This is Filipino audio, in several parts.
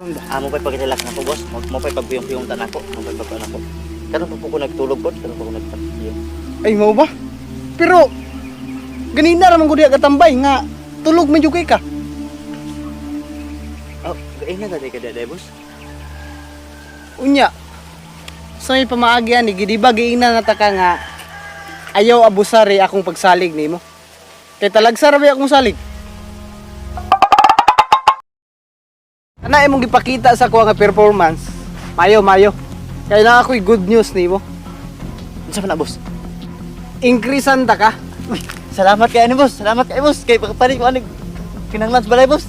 Mo pa'y pag-relax na po, boss. Mo pa'y pag-biyong-biyong tanan ko. Mo pa'y pag-ano ko. Karon po ko nagtulog po. Karon po ko nagpag-biyong. Ay, mo ba? Pero, ganina naman ko diya katambay nga. Tulog medyo kay ka. Oh, gaina na ka dada, boss. Unya, sa may pamaagyan, gidiba giingna na taka nga ayaw abusari akong pagsalig nimo. Kay talagsa ra ba akong salig? Ana imong gipakita sa kuha nga performance. Mayo. Kay na ako'y good news nimo. Unsa man na, boss? Increasean ta ka. Uy, salamat kay ani, boss. Salamat kay boss. Kay pagpanik ko ani kinahanglan sa balay, boss.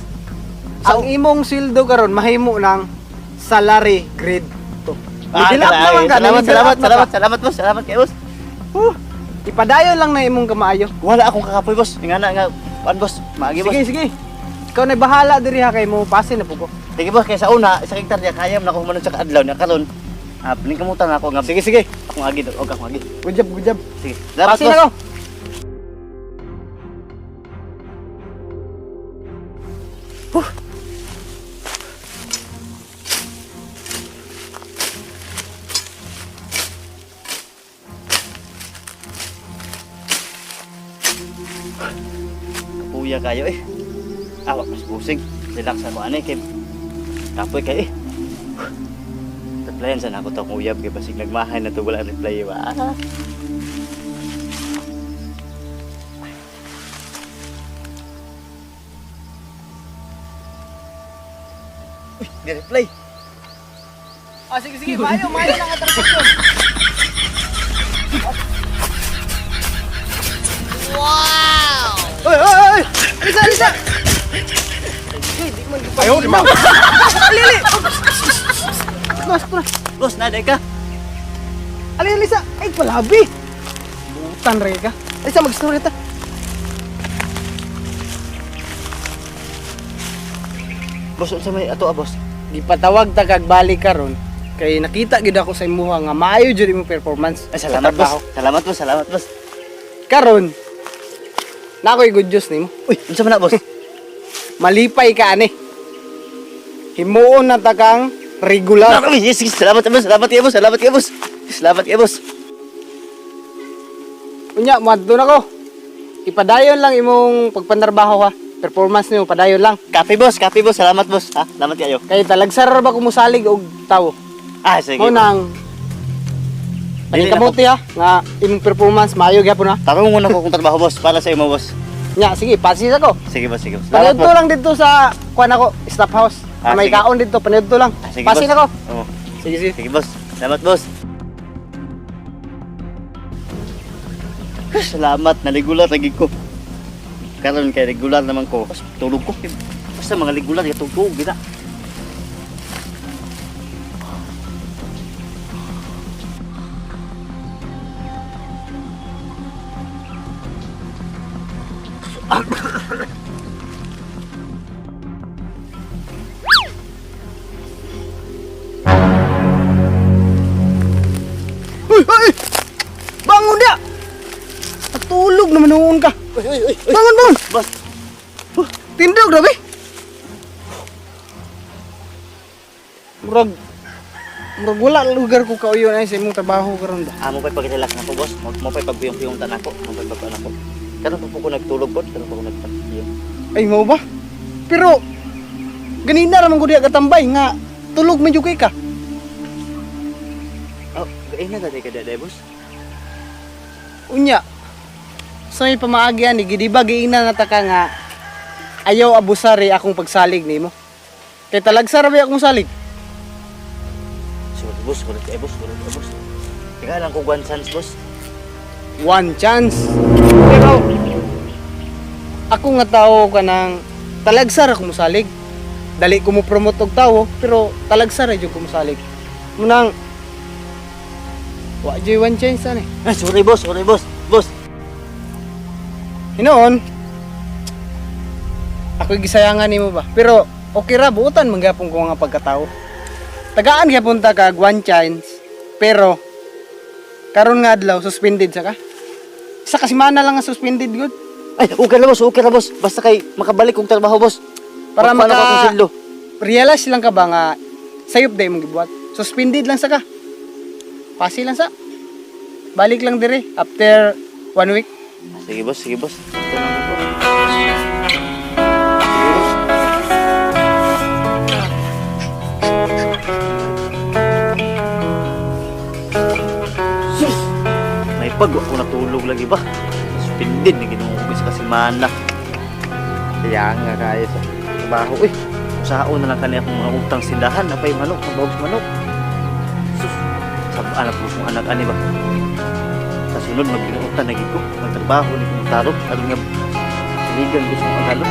Ang imong sildo karon mahimo ng salary grade 2. Salamat, boss. Salamat kay boss. Ipadayon lang na imong kamaayo. Wala akong kakapoy, boss. Ingana nga, boss. Maagi, boss. Sige. Ikaw na bahala diri ha kay mo pasin na pugo. Sige, boss. Kaya sa una, isa kong tarya, kaya mo na ako humanon sa kaadlaw niya. Karon, paningkamutan na ako nga. Sige. Ako agi, og ako agi. Good job. Sige. Salamat, Pasin boss. ako. Kapuya kayo eh. Ako, mas busing. Relax ako anay kay kapoy kayo eh. Replyan sana ako itong uyab kay basig nagmahay na ito wala reply ba? Uy, di-reply. Sige. Mayo lang ang transaksyon. Oy! Alisa! Ayaw, di mo. Ali! Boss, naday ka? Alisa! Ay, palabi! Butan rin ka. Alisa, mag-story ta. Boss, unsa may ato boss? Gipatawag ta kag balik karon kay nakita gid ako sa imuha nga maayo jud imong performance. Ay, salamat boss. Salamat boss. Karon na ako'y good news nimo. Uy, unsa man na boss? Malipay ka ani. Himuon na ta kang regular. Yes, salamat boss. Salamat kayo boss. Unya, madto na ko. Ipadayon lang imong pagpanarbaho ha. Performance nimo padayon lang. Kape boss. Salamat boss. Ha, salamat kayo. Kay talagsar ba kumusalig og tawo. Sige. Mo nang Dili na kamuti ha nga imong performance maayo gyapon ha. Tarong muna ko kung trabaho boss para sa imo boss. Nya, sige, pasis ako. Sige boss. Salamat Panudto boss. lang dito sa kuan ako, staff house. May sige. kaon dito, panudto lang. Sige Pasin boss. ako. Oo. Sige. Sige boss. Salamat boss. Salamat, naligulat lagi ko. Karon kay regular naman ko. Basta tulog ko. Basta mga regular ya tulog gina. Uy! Bangun dia! Natulog naman noon ka. Uy. Bangun! Boss. Tindog na, be! Murag wala lugar ko kauyon ay sa imong trabaho karon ba. Mo pa'y pag-relax na po boss. Mo pa'y pag-biyong-biyong tanan ko. Mo pa'y pag-ano ko. Karon po ko nagtulog po. Karon po ko nagpag-biyong. Ay mo ba? Pero ganina naman ko diya katambay nga tulog medyo kay ka. Oh, gaina na ka dada, boss. Unya, sa may pamaagyan, gidiba giingna na taka nga ayaw abusari akong pagsalig nimo. Kay talagsa ra ba akong salig? Sulit boss. Teka lang kung one chance, boss. One chance. Pero ako nga tao ka nang talagsa ra ko mosalig. Dali ko mo promote og tao, pero talagsa ra jud ko mosalig. Munang wa jud one chance ani. Sorry, boss. Boss. Hinoon, ako gisayangan nimo ba? Pero okay ra buutan manggapon ko nga pagkatao. Tagaan gyapon ta kag one chance, pero karon nga adlaw suspended sa ka. Isa ka semana lang nga suspended gud. Ay, okay na boss. Basta kay makabalik kong trabaho, boss. Para Magpaano maka akong sildo. realize lang ka ba nga sayop day mong gibuhat. Suspended lang sa ka. Pasi lang sa. Balik lang dire after 1 week. Sige boss, sige boss. Sus! May pag ako natulog lagi ba? Suspended na ginuugis kasi mana. Kaya nga kaya sa trabaho. Uy, saan na lang kanina akong mga utang sindahan. Napay manok, mabawas manok. Sus! Sabaan na po kong anak ani ba? Sa sunod, magbinutan na gito. Magtrabaho ni kong tarot. Alam nga, siligan gusto kong agalo.